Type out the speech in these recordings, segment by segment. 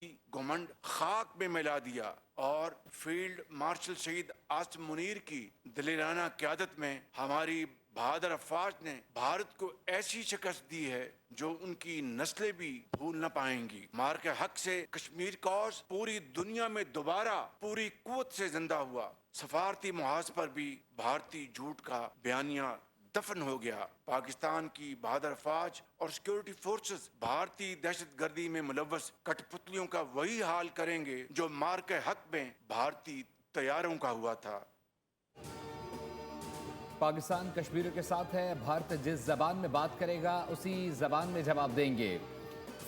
घमंड खाक में मिला दिया और फील्ड मार्शल शहीद आसिम मुनीर की दिलेराना क़यादत में हमारी बहादुर अफवाज ने भारत को ऐसी शिकस्त दी है जो उनकी नस्लें भी भूल न पाएंगी। मार्के हक से कश्मीर कॉज पूरी दुनिया में दोबारा पूरी कुव्वत से जिंदा हुआ। सफारती मुहाज पर भी भारतीय झूठ का बयानिया दफन हो गया। पाकिस्तान की बहादुर फौज और सिक्योरिटी फोर्सेस भारतीय दहशत गर्दी में मुलव्वस कठपुतलियों का वही हाल करेंगे जो मार्के हक में भारतीय तैयारों का हुआ था। पाकिस्तान कश्मीरियों के साथ है। भारत जिस जबान में बात करेगा उसी जबान में जवाब देंगे।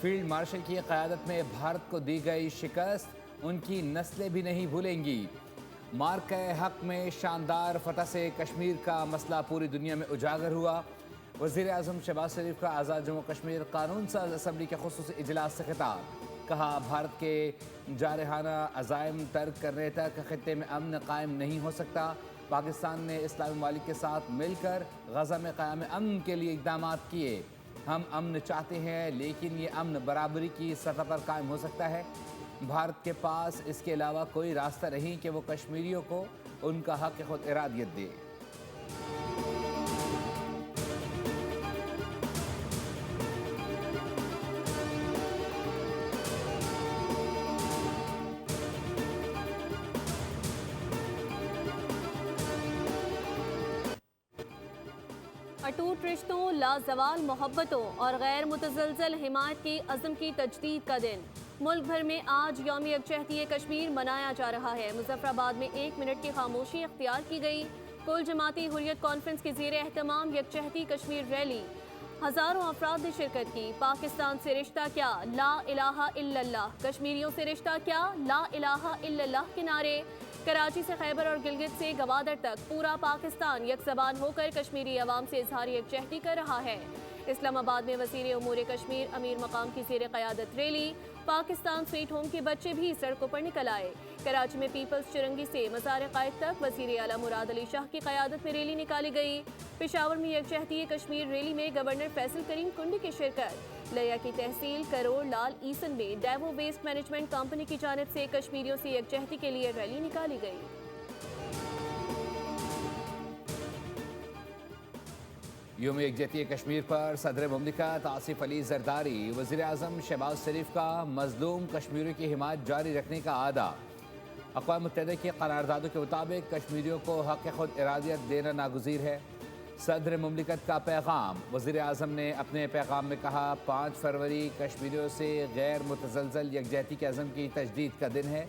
फील्ड मार्शल की क़यादत में भारत को दी गई शिकस्त उनकी नस्लें भी नहीं भूलेंगी। मार्के हक में शानदार फतह से कश्मीर का मसला पूरी दुनिया में उजागर हुआ। वज़ीर आज़म शहबाज शरीफ का आज़ाद जम्मू कश्मीर कानून साज असम्बली के खुसूसी इजलास से खिताब। कहा, भारत के जारहाना अज़ाइम तर्क करने तक खित्ते में अमन कायम नहीं हो सकता। पाकिस्तान ने इस्लामी ममालिक के साथ मिलकर गज़ा में क़याम अमन के लिए इक़दाम किए। हम अमन चाहते हैं, लेकिन ये अमन बराबरी की सतह पर कायम हो सकता है। भारत के पास इसके अलावा कोई रास्ता नहीं कि वो कश्मीरियों को उनका हक़ खुद इरादियत दे। अटूट रिश्तों, लाजवाल मोहब्बतों और गैर मुतज़लज़ल हिमायत की अज़म की तजदीद का दिन। मुल्क भर में आज यौम यकजहती कश्मीर मनाया जा रहा है। मुज़फ़्फ़राबाद में 1 मिनट की खामोशी इख्तियार की गई। कुल जमाती हुर्रियत कॉन्फ्रेंस के ज़ेर एहतमाम यकजहती कश्मीर रैली, हज़ारों अफराद ने शिरकत की। पाकिस्तान से रिश्ता क्या, ला इलाहा इल्लल्लाह। कश्मीरियों से रिश्ता क्या, ला इलाहा इल्लल्लाह के नारे। कराची से खैबर और गिलगित से गवादर तक पूरा पाकिस्तान यकज़बान होकर कश्मीरी अवाम से इज़हार यकजहती कर रहा है। इस्लामाबाद में वज़ीर उमूर कश्मीर अमीर मकाम की ज़ेर क़यादत रैली। पाकिस्तान स्वीट होम के बच्चे भी सड़कों पर निकल आए। कराची में पीपल्स चिरंगी से मज़ार क़ायद तक वज़ीर आला मुराद अली शाह की क़यादत में रैली निकाली गई। पेशावर में यकजहती कश्मीर रैली में गवर्नर फैसल करीम कुंडी की शिरकत। लिया की तहसील करोड़ लाल ईसन में डेवो वेस्ट मैनेजमेंट कंपनी की जानिब से कश्मीरियों से यकजहती के लिए रैली निकाली गई। यौम यकजहती कश्मीर पर सदर मुमलिकत आसिफ अली जरदारी वज़ीर आज़म शहबाज शरीफ का मज़लूम कश्मीरियों की हिमायत जारी रखने का आदा। अक़वाम मुत्तहिदा की करारदादों के मुताबिक कश्मीरियों को हक़ खुद इरादियत देना नागुज़ीर है। सदर मुमलिकत का पैगाम। वज़ीर आज़म ने अपने पैगाम में कहा, 5 फरवरी कश्मीरियों से गैर मुतज़लज़ल यकजहती के अज़म की तजदीद का दिन है।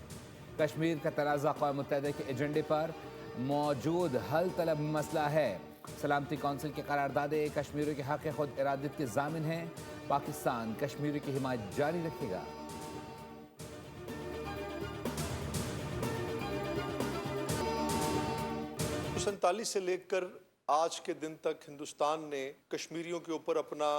कश्मीर का तनाज़ा अक़वाम मुत्तहिदा के एजेंडे पर मौजूद हल तलब मसला है। सलामती कौंसिल के करारदादे कश्मीरियों के हक़ खुद इरादियत के ज़ामिन हैं। पाकिस्तान कश्मीरियों की हिमायत जारी रखेगा। 1947 से लेकर आज के दिन तक हिंदुस्तान ने कश्मीरियों के ऊपर अपना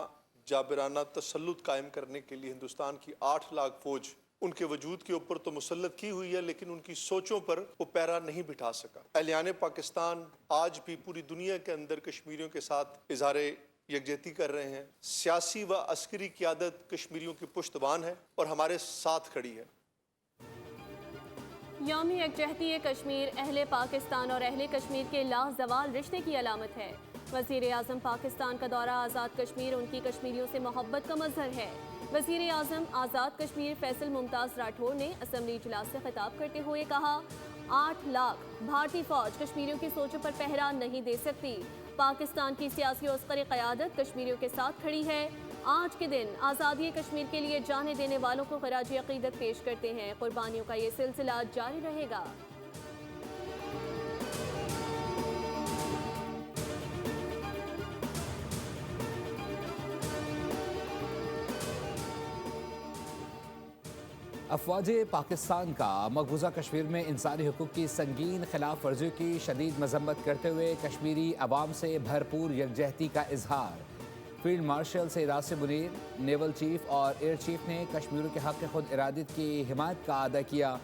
जाबिराना तसल्लुत कायम करने के लिए हिंदुस्तान की 8 लाख फौज उनके वजूद के ऊपर तो मुसल्लत की हुई है, लेकिन उनकी सोचों पर वो पैरा नहीं बिठा सका। अहलियान पाकिस्तान आज भी पूरी दुनिया के अंदर कश्मीरियों के साथ इज़हार यकजहती कर रहे हैं। सियासी व अस्करी क़यादत कश्मीरियों की पुश्तबान है और हमारे साथ खड़ी है। यौम यकजहती कश्मीर अहले पाकिस्तान और अहले कश्मीर के लाजवाल रिश्ते की अलामत है। वज़ीर आज़म पाकिस्तान का दौरा आज़ाद कश्मीर उनकी कश्मीरियों से मोहब्बत का मज़हर है। वज़ीर आज़म आज़ाद कश्मीर फैसल मुमताज़ राठौर ने असम्बली इजलास से खिताब करते हुए कहा, 8 लाख भारतीय फ़ौज कश्मीरियों की सोचों पर पहरा नहीं दे सकती। पाकिस्तान की सियासी और अस्करी क़यादत कश्मीरियों के साथ खड़ी है। आज के दिन आज़ादी कश्मीर के लिए जाने देने वालों को ख़राज अक़ीदत पेश करते हैं। कुर्बानियों का ये सिलसिला जारी रहेगा। अफवाज पाकिस्तान का मकबूजा कश्मीर में इंसानी हुकूक की संगीन खिलाफ वर्जियों की शदीद मजम्मत करते हुए कश्मीरी अवाम से भरपूर यकजहती का इजहार। Field marshal Syed Asim Munir, naval chief और एयर चीफ ने कश्मीरियों के हक़ खुद इरादियत की हिमायत का अदा किया।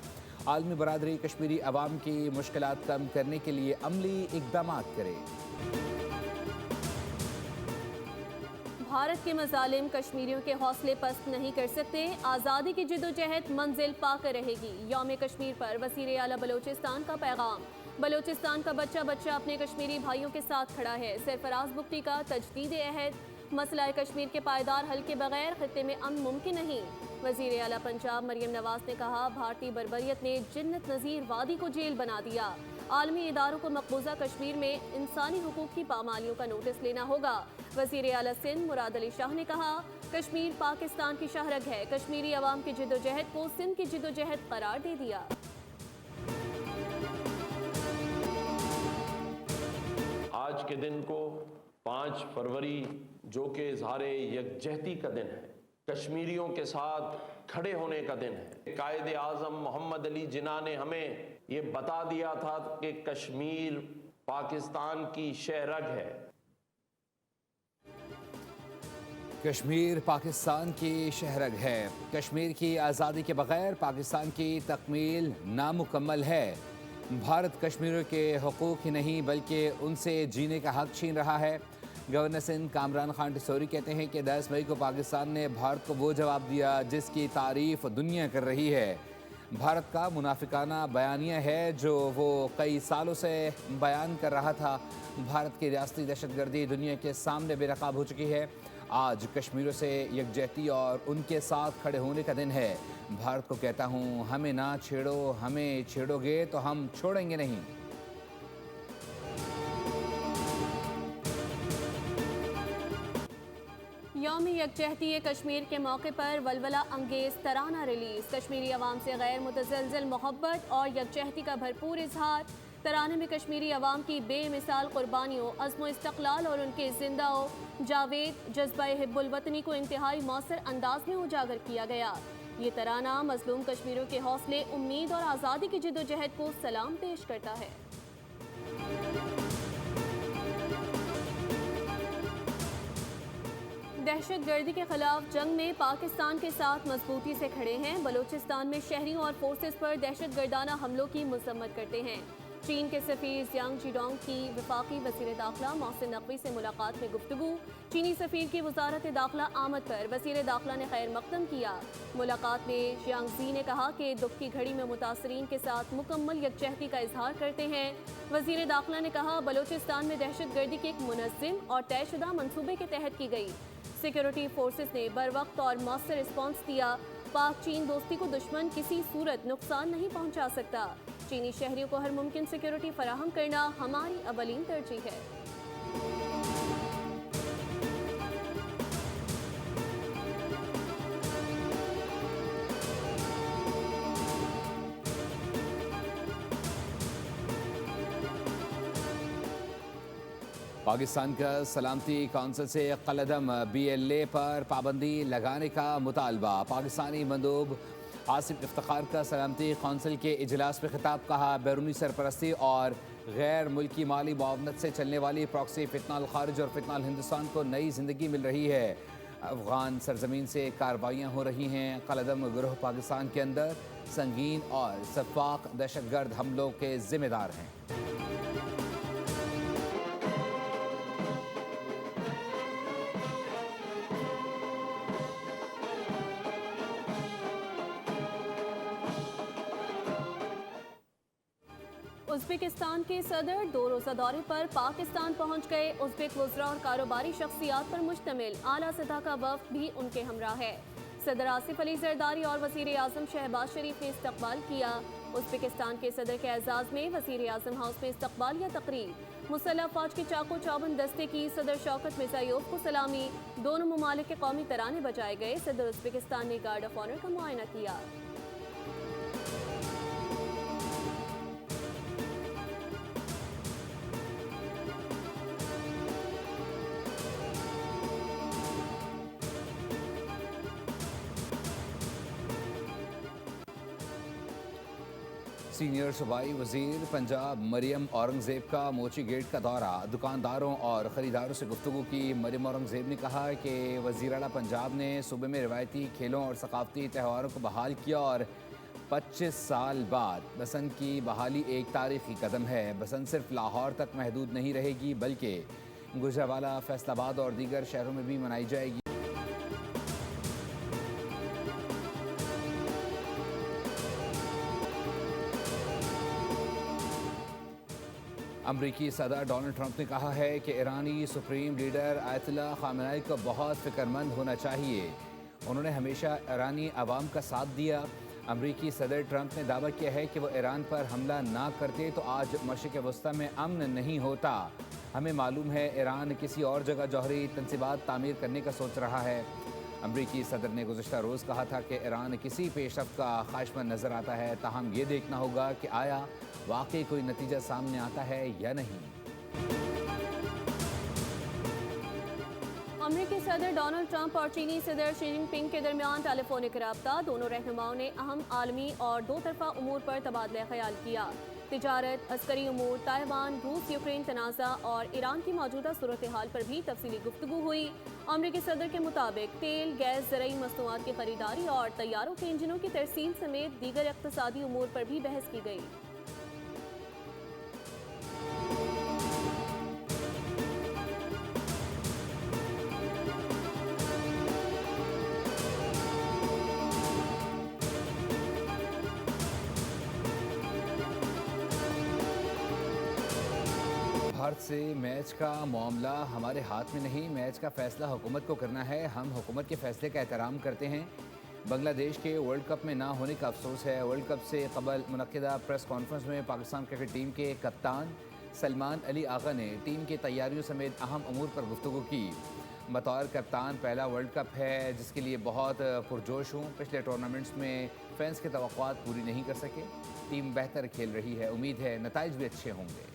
आलमी बरादरी कश्मीरी अवाम की मुश्किलात कम करने के लिए अमली इक़दामात करे। بھارت کے مظالم کشمیریوں کے حوصلے پست نہیں کر سکتے، آزادی کی جدوجہد منزل پا کر رہے گی۔ یوم کشمیر پر وزیر اعلیٰ بلوچستان کا پیغام۔ بلوچستان کا بچہ بچہ اپنے کشمیری بھائیوں کے ساتھ کھڑا ہے۔ سرفراز بگٹی کا تجدید عہد، مسئلہ کشمیر کے پائیدار حل کے بغیر خطے میں امن ممکن نہیں۔ وزیر اعلیٰ پنجاب مریم نواز نے کہا، بھارتی بربریت نے جنت نظیر وادی کو جیل بنا دیا۔ عالمی اداروں کو مقبوضہ کشمیر میں انسانی حقوق کی پامالیوں کا نوٹس لینا ہوگا۔ وزیر اعلیٰ سندھ مراد علی شاہ نے کہا، کشمیر پاکستان کی شاہرگ ہے، کشمیری عوام کی جدوجہد کو سندھ کی جدوجہد قرار دے دیا۔ آج کے دن کو 5 فروری جو کہ اظہار یکجہتی کا دن ہے، کشمیریوں کے ساتھ کھڑے ہونے کا دن ہے۔ قائد اعظم محمد علی جناح نے ہمیں یہ بتا دیا تھا کہ کشمیر پاکستان کی شہرگ ہے۔ کشمیر پاکستان کی شہرگ ہے، کشمیر کی آزادی کے بغیر پاکستان کی تکمیل نامکمل ہے۔ بھارت کشمیریوں کے حقوق ہی نہیں بلکہ ان سے جینے کا حق چھین رہا ہے۔ گورنر سندھ کامران خان ٹسوری کہتے ہیں کہ 10 مئی کو پاکستان نے بھارت کو وہ جواب دیا جس کی تعریف دنیا کر رہی ہے۔ بھارت کا منافقانہ بیانیہ ہے جو وہ کئی سالوں سے بیان کر رہا تھا۔ بھارت کی ریاستی دہشت گردی دنیا کے سامنے بے نقاب ہو چکی ہے۔ آج کشمیریوں سے یکجہتی اور ان کے ساتھ کھڑے ہونے کا دن ہے۔ بھارت کو کہتا ہوں، ہمیں نہ چھیڑو، ہمیں چھیڑو گے تو ہم چھوڑیں گے نہیں۔ یوم یکجہتی کشمیر کے موقع پر ولولہ انگیز ترانہ ریلیز، کشمیری عوام سے غیر متزلزل محبت اور یکجہتی کا بھرپور اظہار۔ ترانے میں کشمیری عوام کی بے مثال قربانیوں، عزم و استقلال اور ان کے زندہ و جاوید جذبہ حب الوطنی کو انتہائی مؤثر انداز میں اجاگر کیا گیا۔ یہ ترانہ مظلوم کشمیریوں کے حوصلے، امید اور آزادی کی جدوجہد کو سلام پیش کرتا ہے۔ دہشت گردی کے خلاف جنگ میں پاکستان کے ساتھ مضبوطی سے کھڑے ہیں۔ بلوچستان میں شہریوں اور فورسز پر دہشت گردانہ حملوں کی مذمت کرتے ہیں۔ چین کے سفیر زیانگ جیڈونگ کی وفاقی وزیر داخلہ محسن نقوی سے ملاقات میں گفتگو۔ چینی سفیر کی وزارت داخلہ آمد پر وزیر داخلہ نے خیر مقدم کیا۔ ملاقات میں زیانگ زی نے کہا کہ دکھ کی گھڑی میں متاثرین کے ساتھ مکمل یکجہتی کا اظہار کرتے ہیں۔ وزیر داخلہ نے کہا، بلوچستان میں دہشت گردی کے ایک منظم اور طے شدہ منصوبے کے تحت کی گئی۔ سیکیورٹی فورسز نے بروقت اور مؤثر رسپانس دیا۔ پاک چین دوستی کو دشمن کسی صورت نقصان نہیں پہنچا سکتا۔ چینی شہریوں کو ہر ممکن سیکیورٹی فراہم کرنا ہماری اولین ترجیح ہے۔ پاکستان کا سلامتی کونسل سے قلعدم BLA پر پابندی لگانے کا مطالبہ۔ پاکستانی مندوب آصف افتخار کا سلامتی کونسل کے اجلاس میں خطاب، کہا بیرونی سرپرستی اور غیر ملکی مالی معاونت سے چلنے والی پراکسی فتنہ الخارج اور فتنہ الہندوستان کو نئی زندگی مل رہی ہے۔ افغان سرزمین سے کارروائیاں ہو رہی ہیں۔ قلعدم گروہ پاکستان کے اندر سنگین اور شفاق دہشت گرد حملوں کے ذمہ دار ہیں۔ ازبکستان کے صدر 2 روزہ دورے پر پاکستان پہنچ گئے۔ ازبک وزراء اور کاروباری شخصیات پر مشتمل اعلیٰ سطح کا وفد بھی ان کے ہمراہ ہے۔ صدر آصف علی زرداری اور وزیر اعظم شہباز شریف نے استقبال کیا۔ ازبکستان کے صدر کے اعزاز میں وزیر اعظم ہاؤس میں استقبالیہ تقریب۔ مسلح افواج کے چاقو چوبند دستے کی صدر شوکت مرزایوف کو سلامی۔ دونوں ممالک کے قومی ترانے بجائے گئے۔ صدر ازبکستان نے گارڈ آف آنر کا معائنہ کیا۔ سینئر صوبائی وزیر پنجاب مریم اورنگزیب کا موچی گیٹ کا دورہ، دکانداروں اور خریداروں سے گفتگو کی۔ مریم اورنگزیب نے کہا کہ وزیر اعلیٰ پنجاب نے صوبے میں روایتی کھیلوں اور ثقافتی تہواروں کو بحال کیا اور 25 سال بعد بسنت کی بحالی ایک تاریخی قدم ہے۔ بسنت صرف لاہور تک محدود نہیں رہے گی بلکہ गुजरावाला, फैसलाबाद और दीगर शहरों में भी मनाई जाएगी। अमरीकी सदर डोनाल्ड ट्रंप ने कहा है कि ईरानी सुप्रीम लीडर आयतुल्लाह खामेनी को बहुत फिक्रमंद होना चाहिए। उन्होंने हमेशा ईरानी अवाम का साथ दिया। अमरीकी सदर ट्रंप ने दावा किया है कि वो ईरान पर हमला ना करते तो आज मशरिक़ वस्ती में अमन नहीं होता। हमें मालूम है ईरान किसी और जगह जौहरी तंसीबात तामीर करने का सोच रहा है। अमरीकी सदर ने गुज़श्ता रोज़ कहा था कि ईरान किसी पेशरफ्त का ख्वाहिशमंद नज़र आता है, ताहम ये देखना होगा कि आया वाकई कोई नतीजा सामने आता है या नहीं। अमरीकी सदर डोनाल्ड ट्रंप और चीनी सदर शी जिनपिंग के दरमियान टेलीफोनिक रब्ता। दोनों रहनुमाओं ने अहम आलमी और दो तरफा उमूर पर तबादला ख्याल किया। तिजारत, अस्करी उमूर, ताइवान, रूस यूक्रेन तनाज़ा और ईरान की मौजूदा सूरत हाल पर भी तफसीली गुफ्तगू हुई। अमरीकी सदर के मुताबिक तेल, गैस, ज़रूरी मसनूआत की खरीदारी और तैयारों के इंजनों की तरसील समेत दीगर इक़्तिसादी उमूर पर भी बहस की गई। भारत से मैच का मामला हमारे हाथ में नहीं, मैच का फैसला हुकूमत को करना है। हम हुकूमत के फैसले का एहतराम करते हैं। बांग्लादेश के वर्ल्ड कप में ना होने का अफसोस है। वर्ल्ड कप से कबल मुनक्किदा प्रेस कॉन्फ्रेंस में पाकिस्तान क्रिकेट टीम के कप्तान सलमान अली आगा ने टीम की तैयारियों समेत अहम अमूर पर गुफ्तगू की। बतौर कप्तान पहला वर्ल्ड कप है जिसके लिए बहुत पुरजोश हूँ। पिछले टूर्नामेंट्स में फैंस की तवक्कुआत पूरी नहीं कर सके। टीम बेहतर खेल रही है, उम्मीद है नताइज भी अच्छे होंगे।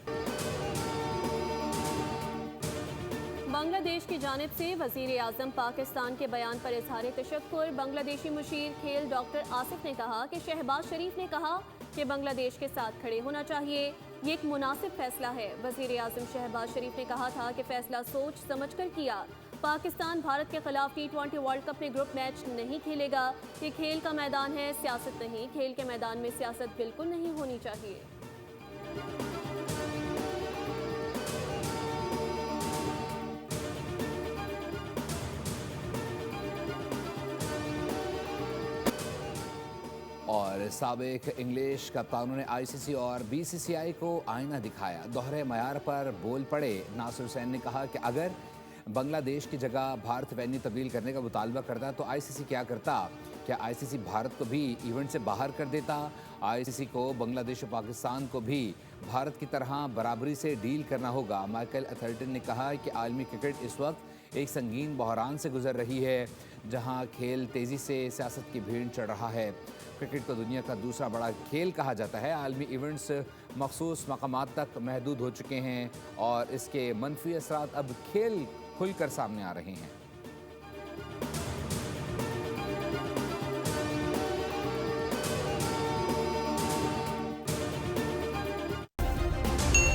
बांग्लादेश की जानिब से वज़ीर आज़म पाकिस्तान के बयान पर इज़हार तशक्कुर। बांग्लादेशी मुशीर खेल डॉक्टर आसिफ ने कहा कि शहबाज शरीफ ने कहा कि बांग्लादेश के साथ खड़े होना चाहिए, ये एक मुनासिब फैसला है। वज़ीर आज़म शहबाज शरीफ ने कहा था कि फैसला सोच समझ कर किया। पाकिस्तान भारत के खिलाफ T20 वर्ल्ड कप में ग्रुप मैच नहीं खेलेगा। ये खेल का मैदान है, सियासत नहीं। खेल के मैदान में सियासत बिल्कुल नहीं होनी चाहिए। और साबिक इंग्लिश कप्तानों ने आईसीसी और बीसीसीआई को आईना दिखाया। दोहरे मयार पर बोल पड़े। नासिर हुसैन ने कहा कि अगर बांग्लादेश की जगह भारत वेन्यू तब्दील करने का मुतालबा करता तो आईसीसी क्या करता? क्या आईसीसी भारत को भी इवेंट से बाहर कर देता? आईसीसी को बांग्लादेश और पाकिस्तान को भी भारत की तरह बराबरी से डील करना होगा। माइकल एथर्टन ने कहा कि आलमी क्रिकेट इस वक्त एक संगीन बहरान से गुजर रही है जहां खेल तेज़ी से सियासत की भीड़ चढ़ रहा है। क्रिकेट को दुनिया का दूसरा बड़ा खेल कहा जाता है। आलमी इवेंट्स मखसूस मकामात तक महदूद हो चुके हैं और इसके मनफी असरात अब खेल खुलकर सामने आ रहे हैं।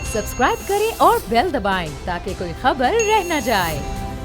सब्सक्राइब करें और बेल दबाएं ताकि कोई खबर रह न जाए।